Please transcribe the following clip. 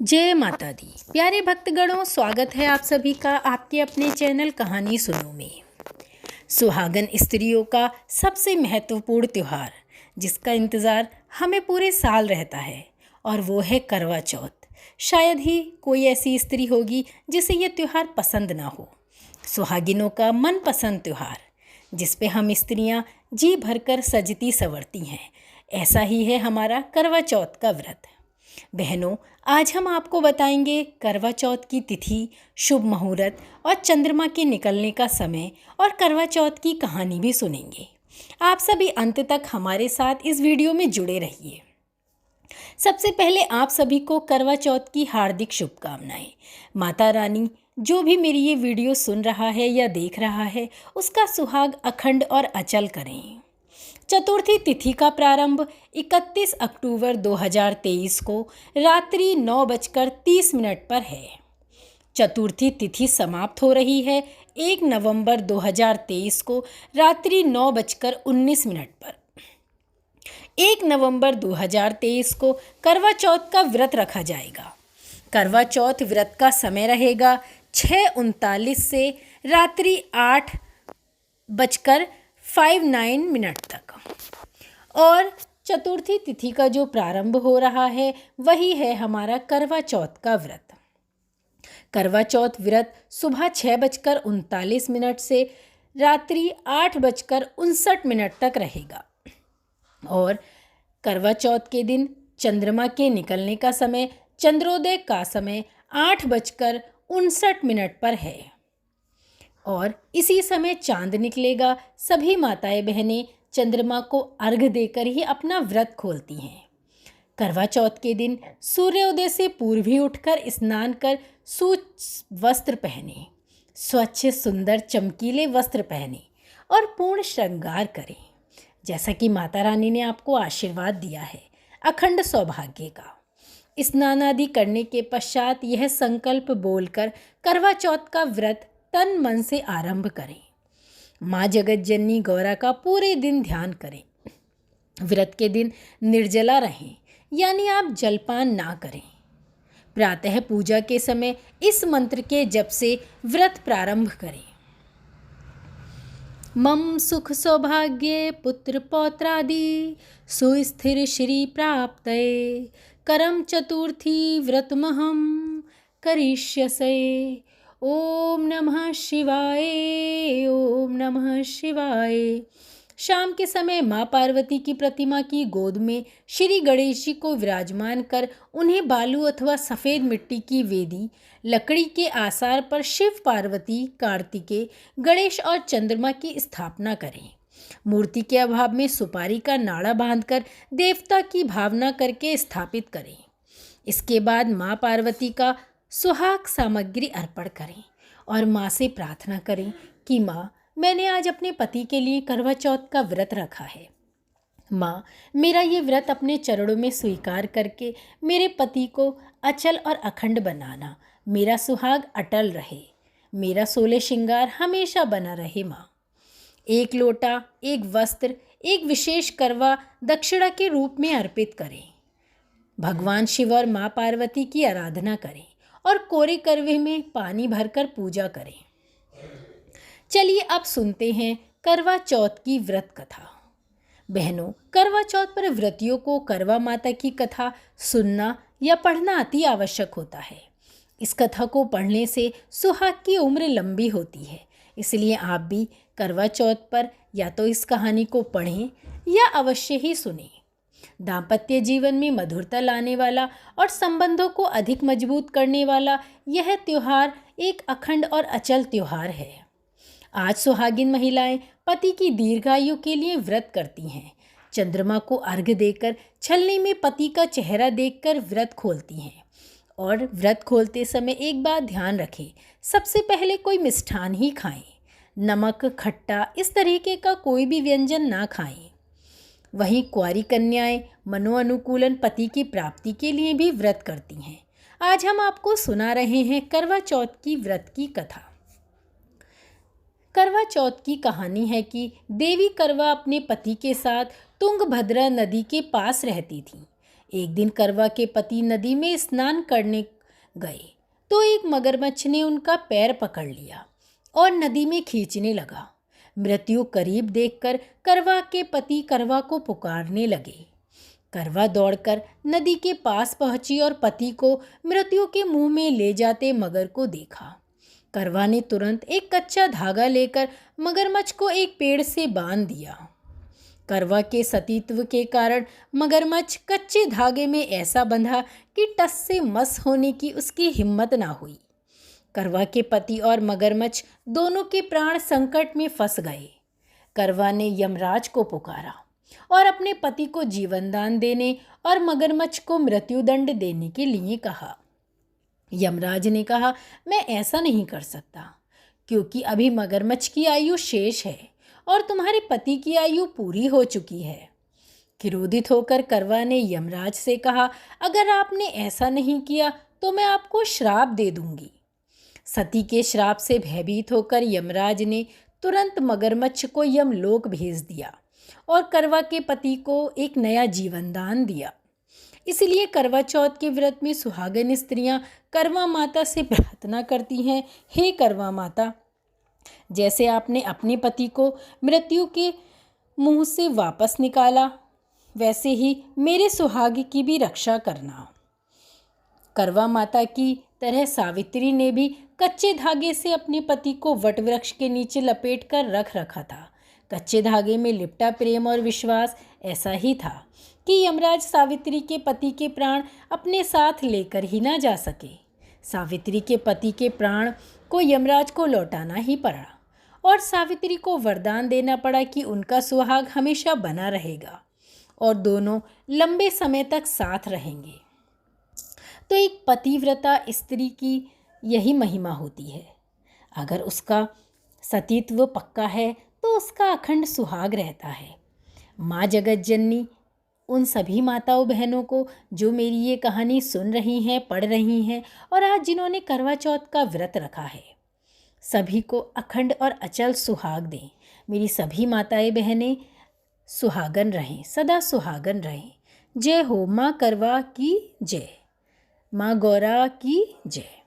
जय माता दी। प्यारे भक्तगणों, स्वागत है आप सभी का आपके अपने चैनल कहानी सुनो में। सुहागन स्त्रियों का सबसे महत्वपूर्ण त्यौहार जिसका इंतज़ार हमें पूरे साल रहता है और वो है करवा चौथ। शायद ही कोई ऐसी स्त्री होगी जिसे ये त्यौहार पसंद ना हो। सुहागिनों का मनपसंद त्यौहार जिस पे हम स्त्रियां जी भरकर सजती संवरती हैं, ऐसा ही है हमारा करवा चौथ का व्रत। बहनों, आज हम आपको बताएंगे करवा चौथ की तिथि, शुभ मुहूर्त और चंद्रमा के निकलने का समय, और करवा चौथ की कहानी भी सुनेंगे। आप सभी अंत तक हमारे साथ इस वीडियो में जुड़े रहिए। सबसे पहले आप सभी को करवा चौथ की हार्दिक शुभकामनाएं। माता रानी जो भी मेरी ये वीडियो सुन रहा है या देख रहा है, उसका सुहाग अखंड और अचल करें। चतुर्थी तिथि का प्रारंभ 31 अक्टूबर 2023 को रात्रि 9:30 पर है। चतुर्थी तिथि समाप्त हो रही है 1 नवंबर 2023 को रात्रि 9:19 पर। 1 नवंबर 2023 को करवा चौथ का व्रत रखा जाएगा। करवा चौथ व्रत का समय रहेगा 6:39 से रात्रि 8:59 तक। और चतुर्थी तिथि का जो प्रारंभ हो रहा है वही है हमारा करवा चौथ का व्रत। करवा चौथ व्रत सुबह 6:39 से रात्रि 8:59 तक रहेगा। और करवा चौथ के दिन चंद्रमा के निकलने का समय, चंद्रोदय का समय 8:59 पर है। और इसी समय चांद निकलेगा। सभी माताएं बहनें चंद्रमा को अर्घ्य देकर ही अपना व्रत खोलती हैं। करवा चौथ के दिन सूर्योदय से पूर्व ही उठकर स्नान कर वस्त्र पहने, स्वच्छ सुंदर चमकीले वस्त्र पहने और पूर्ण श्रृंगार करें, जैसा कि माता रानी ने आपको आशीर्वाद दिया है अखंड सौभाग्य का। स्नान आदि करने के पश्चात यह संकल्प बोलकर करवा चौथ का व्रत तन मन से आरंभ करें। माँ जगत जननी गौरा का पूरे दिन ध्यान करें। व्रत के दिन निर्जला रहें, यानी आप जलपान ना करें। प्रातः पूजा के समय इस मंत्र के जप से व्रत प्रारंभ करें। मम सुख सौभाग्ये पुत्र पौत्रादि सुस्थिर श्री प्राप्तये करम चतुर्थी व्रतमहम करिष्यसे। ओम नमः शिवाय, ओम नमः शिवाय। शाम के समय माँ पार्वती की प्रतिमा की गोद में श्री गणेश जी को विराजमान कर उन्हें बालू अथवा सफ़ेद मिट्टी की वेदी, लकड़ी के आसार पर शिव पार्वती, कार्तिकेय, गणेश और चंद्रमा की स्थापना करें। मूर्ति के अभाव में सुपारी का नाड़ा बांधकर देवता की भावना करके स्थापित करें। इसके बाद माँ पार्वती का सुहाग सामग्री अर्पण करें और माँ से प्रार्थना करें कि माँ, मैंने आज अपने पति के लिए करवा चौथ का व्रत रखा है। माँ, मेरा ये व्रत अपने चरणों में स्वीकार करके मेरे पति को अचल और अखंड बनाना, मेरा सुहाग अटल रहे, मेरा सोले श्रृंगार हमेशा बना रहे। माँ, एक लोटा, एक वस्त्र, एक विशेष करवा दक्षिणा के रूप में अर्पित करें। भगवान शिव और माँ पार्वती की आराधना करें और कोरे करवे में पानी भरकर पूजा करें। चलिए अब सुनते हैं करवा चौथ की व्रत कथा। बहनों, करवा चौथ पर व्रतियों को करवा माता की कथा सुनना या पढ़ना अति आवश्यक होता है। इस कथा को पढ़ने से सुहाग की उम्र लंबी होती है, इसलिए आप भी करवा चौथ पर या तो इस कहानी को पढ़ें या अवश्य ही सुनें। दाम्पत्य जीवन में मधुरता लाने वाला और संबंधों को अधिक मजबूत करने वाला यह त्यौहार एक अखंड और अचल त्यौहार है। आज सुहागिन महिलाएं पति की दीर्घायु के लिए व्रत करती हैं। चंद्रमा को अर्घ्य देकर छलनी में पति का चेहरा देखकर व्रत खोलती हैं। और व्रत खोलते समय एक बात ध्यान रखें, सबसे पहले कोई मिष्ठान ही खाएं। नमक, खट्टा इस तरीके का कोई भी व्यंजन ना खाएं। वहीं कुंवारी कन्याएं मनोअनुकूलन पति की प्राप्ति के लिए भी व्रत करती हैं। आज हम आपको सुना रहे हैं करवा चौथ की व्रत की कथा। करवा चौथ की कहानी है कि देवी करवा अपने पति के साथ तुंगभद्रा नदी के पास रहती थी। एक दिन करवा के पति नदी में स्नान करने गए तो एक मगरमच्छ ने उनका पैर पकड़ लिया और नदी में खींचने लगा। मृत्यु करीब देखकर करवा के पति करवा को पुकारने लगे। करवा दौड़कर नदी के पास पहुंची और पति को मृत्यु के मुंह में ले जाते मगर को देखा। करवा ने तुरंत एक कच्चा धागा लेकर मगरमच्छ को एक पेड़ से बांध दिया। करवा के सतीत्व के कारण मगरमच्छ कच्चे धागे में ऐसा बंधा कि टस से मस होने की उसकी हिम्मत ना हुई। करवा के पति और मगरमच्छ दोनों के प्राण संकट में फंस गए। करवा ने यमराज को पुकारा और अपने पति को जीवन दान देने और मगरमच्छ को मृत्युदंड देने के लिए कहा। यमराज ने कहा, मैं ऐसा नहीं कर सकता क्योंकि अभी मगरमच्छ की आयु शेष है और तुम्हारे पति की आयु पूरी हो चुकी है। क्रोधित होकर करवा ने यमराज से कहा, अगर आपने ऐसा नहीं किया तो मैं आपको श्राप दे दूंगी। सती के श्राप से भयभीत होकर यमराज ने तुरंत मगरमच्छ को यमलोक भेज दिया और करवा के पति को एक नया जीवन दान दिया। इसलिए करवा चौथ के व्रत में सुहागन स्त्रियां करवा माता से प्रार्थना करती हैं, हे करवा माता, जैसे आपने अपने पति को मृत्यु के मुंह से वापस निकाला वैसे ही मेरे सुहाग की भी रक्षा करना। करवा माता की तरह सावित्री ने भी कच्चे धागे से अपने पति को वटवृक्ष के नीचे लपेट कर रख रखा था। कच्चे धागे में लिपटा प्रेम और विश्वास ऐसा ही था कि यमराज सावित्री के पति के प्राण अपने साथ लेकर ही ना जा सके। सावित्री के पति के प्राण को यमराज को लौटाना ही पड़ा और सावित्री को वरदान देना पड़ा कि उनका सुहाग हमेशा बना रहेगा और दोनों लंबे समय तक साथ रहेंगे। तो एक पतिव्रता स्त्री की यही महिमा होती है। अगर उसका सतीत्व पक्का है तो उसका अखंड सुहाग रहता है। माँ जगत जननी उन सभी माताओं बहनों को जो मेरी ये कहानी सुन रही हैं, पढ़ रही हैं और आज जिन्होंने करवा चौथ का व्रत रखा है, सभी को अखंड और अचल सुहाग दें। मेरी सभी माताएं बहनें सुहागन रहें, सदा सुहागन रहें। जय हो माँ करवा की जय, माँ गौरा की जय।